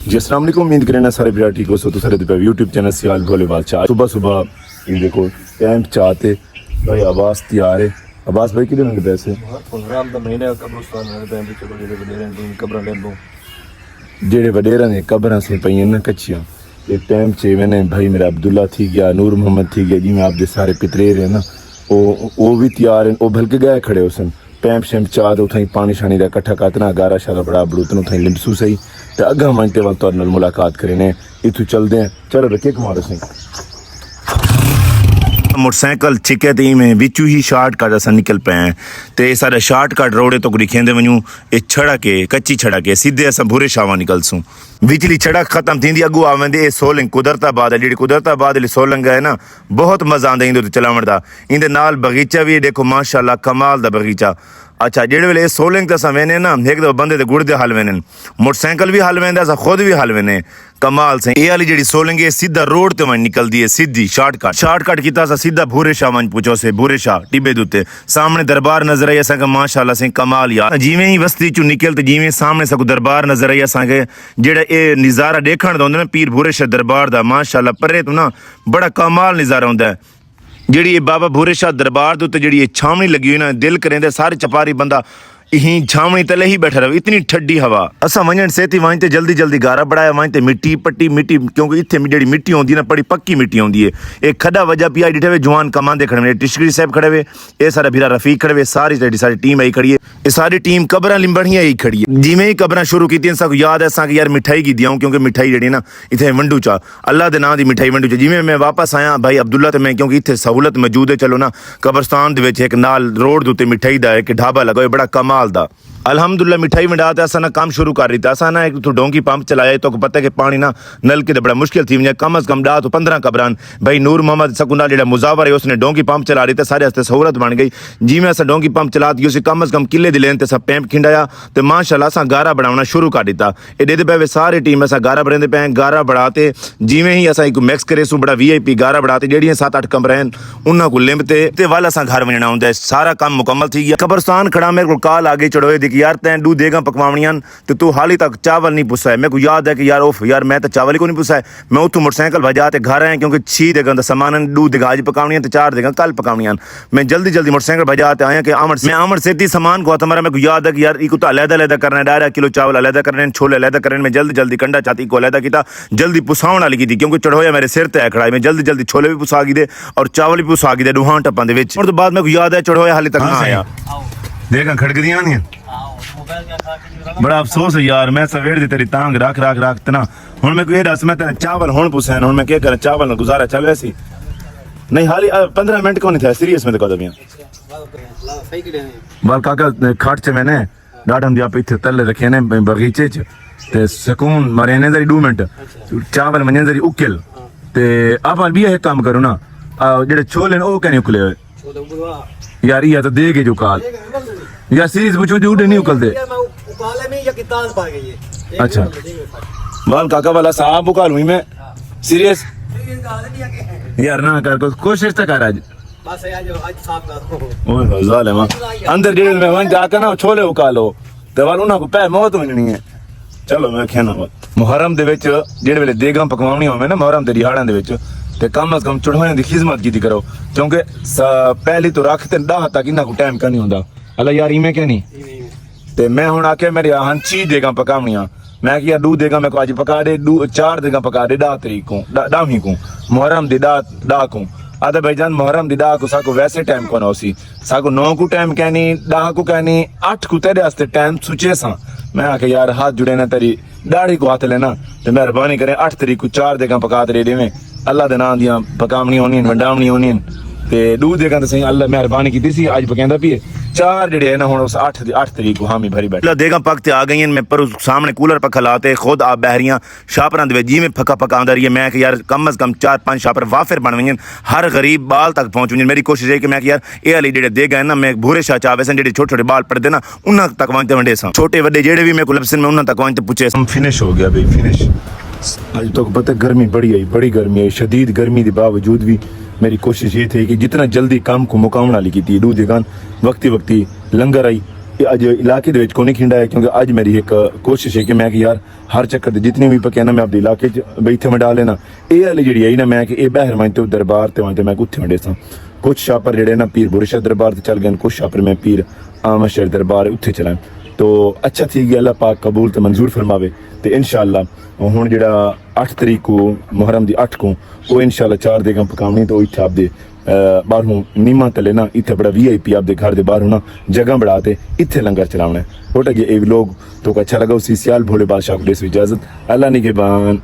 जी अस्सलाम वालेकुम, उम्मीद करें ना सारे बिरा ठीक हो। सो तो सारे पे यूट्यूब चैनल से आज भोले बाल चाह सुबह सुबह ये देखो कैंप चाहते भाई आवास तैयार है। आवास भाई कितने लगे पैसे जेड़े वडेरा ने कब्र से पई ना कच्चियां एक टाइम चे मैंने भाई मेरा अब्दुल्ला थी गया, नूर मोहम्मद थी गया, जी मैं आप दे सारे पितरे रहे ना वो भी तैयार हैं। वो भलके गए खड़े उसन पैंप शैंप चाह तो उठाई पानी शानी का कट्ठा कातना गारा शारा बड़ा बड़ूतन उठाई लिमसू सही तो अग्गा मनते वक्त और मुलाकात करें इतू चलते हैं। चलो रखे कुमार सिंह मोटरसाइकिल छिके ती में विचू ही शार्टकट असां निकल पे हैं ते सारा शार्टकट रोडे तो लिखेंदे वञूं ए छड़ा के कच्ची छड़ा के सीधे असां भूरे शावा निकलसूं। बिजली छड़क खत्म थींदी अगू आवेंदे ए सोलंग कुदरताबाद है। जी कुदरताबाद वाली सोलंग है ना बहुत मजा आंदा इंदे चलावण दा। इंदे नाल बगीचा भी देखो माशाल्लाह कमाल दा बगीचा। अच्छा जेड़े वेले सोलंग ते असां वेने ना एक दो बंदे दे गुड़दे हल वेने मोटरसाइकिल भी हल वेंदा असां खुद भी हल वेने कमाल से। ए वाली जेड़ी सोलंग है सीधा रोड ते वण निकलदी है सीधी शार्टकट कीता असां सीधा भूरे शाह वण पुछो से भूरे शाह टिब्बे दे उत्ते सामने दरबार नजर आई असां के माशाल्लाह से कमाल यार। जिवें ही बस्ती चो निकल ते जिवें सामने सको दरबार नजर आई असां के जेड़ा ए नज़ारा देखण दा हुंदा ना पीर भूरे शाह दरबार दा माशाल्लाह परे तो ना बड़ा कमाल नज़ारा हुंदा है। जी बाबा भूरे शाह दरबार के उत्ते जी छावनी लगी हुई ना दिल करेंदे सारे चपारी बंदा यही छावनी तले ही बैठा रहे इतनी ठंडी हवा। असा वजन सेती वहीं जल्दी जल्दी गारा बढ़ाया वहीं मिट्टी पट्टी मिट्टी क्योंकि इतने जी मिट्टी होंगी ना बड़ी पक्की मिट्टी होंगी है। एक खड्डा वजह पिया डिठे हुए जवान कमांदे खड़े हुए टिशकरी साहब खड़े हुए ये सारा भीरा रफीक खड़े हुए सारी सारी टीम आई खड़ी है। ये सारी टीम कब्र लिंबड़ियां ही खड़ी है। जिमें ही कब्र शुरू की सब याद है असा यार मिठाई की दियाँ क्योंकि मिठाई जी ना इतने वंडू चा अल्लाह के नाम की मिठाई वंडू चा। जिमें मैं वापस आया भाई अब्दुल्ला तो मैं क्योंकि इतने सहूलत मौजूद है चलो ना कब्रस्तान एक नाल रोड के उत्ते मिठाई का एक ढाबा लगा बड़ा कमाल का अल्हम्दुलिल्लाह मिठाई वंडा तो असा ना काम शुरू कर रही था। असा ना एक तो डोंकी पंप चलाया तो पता है कि पानी ना नलके तो बड़ा मुश्किल थी वजह कम अज कम डा तो 15 कब्रान भाई नूर मोहम्मद सकुना जो मुजावर है उसने डोंकी पंप चला रही था सारे हस्ते सहूलत बन गई। जी में असा डोंकी पंप चला दी उसे कम अज कम किले दी लेन ते सब पैंप खिंडाया तो माशाल्लाह असा गारा बनाना शुरू कर दिता। एडे दे पे सारी टीम असा गारा बढ़ाते पे गारा बढ़ाते जिमें ही असा एक मैक्स करे सू बड़ा VIP गारा बढ़ाते जड़ियाँ 7-8 कमरे हैं उन्होंने को लिमते वाल असा घर वजना होंगे सारा काम मुकम्मल थी गया। कब्रस्तान खड़ा मेरे को कॉल आगे चढ़ोए दी कि यार तैन डू देगा पकवावनियां तो तू हाली तक चावल नहीं पुसा है। मेरे को याद है कि यार ओफ यार मैं तो चावल ही को नहीं पुसा है। मैं उतू मोटरसाइकिल भजा ते घर आया क्योंकि 6 देगा सामान डू देगा आज पकावनियां तो 4 देगा कल पकावनियां। मैं जल्दी मोटरसाइकिल भजा ते आया कि आमर सेती सामान को हमारा मेरे को याद है कि यार एक तो अलहदा करना डायरा किलो चावल अलहदा करने छोले अलहदा करने में जल्दी कंडा चाती को अलहदा किया जल्दी पुसावन वाली की क्योंकि चढ़ोया मेरे सिर ते खड़ा मैं जल्दी छोले भी पुसा गई दे और चावल भी पुसा गई दे डूहां टप्पां दे विच। तो बाद मेरे को याद है चढ़ोया हाली तक ना आया देखा खड़कदियां नहीं बड़ा अफसोस है यार। मैं सवेर दी तेरी तांग रख तना हुण मैं कोई दस मैं तेरे चावल हुण पुछे हुण मैं क्या करा चावल ना गुजारा चल वैसी नहीं हाली 15 मिनट को नहीं था सीरियस में तो कदम बाल काका खाट च मैंने डाडम दिया पे तले रखे ने बगीचे च ते सुकून मरेने दरी 2 मिनट चावल मने दरी उकिल ते आप भी एक काम करो ना जेडे छोले ने ओ कहने उकले यार ये तो दे के जो काल या सीरीज पूछो जो उड़े नहीं उकलते उकाले में या कितान पा गई है। अच्छा बाल काका वाला साहब उकाल हुई मैं सीरियस यार ना कर कोशिश तो कर आज बस आज साहब का ओए जालिम अंदर जेल में वन जाके ना छोले उकालो ते वाल उना को पै मौत होनी है। चलो मैं कहना मुहर्रम दे विच जेड़े वेले देगां पकवावणी होवे ना मुहर्रम दे दिहाड़ां दे विच ते कम अज कम चढ़ोने दी खिदमत की करो क्योंकि पहली तो रख ते 10 तक इन्ना को टाइम का नहीं होंदा। अल्लाह यार इमें क्या नहीं ते मैं हुण आके मेरी हंची देगा पकावनियां मैं किया 2 देगा मैं को आज पका दे 4 देगा पका दे 10 तरीक को 10वीं को मुहर्रम दी 10 को आधा भाईजान मुहर्रम दी 10 को साको वैसे टाइम को ना सी साको 9 को टाइम कहनी 10 को कहनी 8 को तेरे वास्ते टाइम सुचे सा। मैं आके यार हाथ जुड़े ना तेरी दाढ़ी को हाथ लेना तो मेहरबानी करें 8 तरीक को 4 देगा पका दे देवें अल्लाह दे नाम दियां पकावनी होनी वंडावनी होनी ते 2 देगा तो सही अल्लाह मेहरबानी की सी आज पकांदा पी 4 जड़े है ना हुण उस 8 तरीक को हामी भरी बैठ देगा पकते आ गई मैं पर सामने कूलर पखा लाते खुद आप बहरियां शापरां दे जी में फका पकांदा रही है। मैं कि यार कम अज कम 4-5 शापर वाफिर बन वजन हर गरीब बाल तक पहुंच वजन। मेरी कोशिश है कि मैं यार ये वाली जेडे देगा है ना मैं भूरे शाह चावे सन जेडे छोटे बाल पड़ते ना उन्हां तक वंते वंडे सा छोटे वड्डे जेडे भी मैं को लबसन में उन्हां तक वंते पूछे फिनिश हो गया भाई फिनिश। आज तो पता गर्मी बड़ी गर्मी है शदीद गर्मी के बावजूद भी मेरी कोशिश ये थी कि जितना जल्दी काम को मुकामना वाली की थी 2 देगान वक्ती लंगर आई अज इलाके दे विच कोई नहीं खिंडा है क्योंकि अज मेरी एक कोशिश है कि मैं कि यार हर चक्कर ते जितनी भी पके ना मैं अपने इलाके च बई इत्थे वंडा लेना एह् हाली जेह्ड़ी आई ना मैं कि एह् बहर वहीं तो दरबार ते वहीं ते मैं उत्थे वंडे सां कुछ शापर जेह्ड़े ना पीर बुरे शाह दरबार ते चल गए कुछ शापर मैं पीर आमद शेर दरबार उत्थे चलां तो अच्छा थी गया अल्लाह पाक कबूल ते मंजूर फरमावे ते इंशाअल्लाह हुण जेह्ड़ा 8 तरीक को मुहर्रम दी 8 को वो इंशाअल्लाह 4 देगां पकावनी तो इत्थे आपदे बाहरों नीमा तले ना इत्थे बड़ा VIP आपदे घर दे बाहरों ना जगह बढ़ाते इत्थे लंगर चलावना है छोटा जे लोग तो अच्छा लगा उसी सियाल भोले बादशाह को दे इजाजत अल्लाह निगहबान।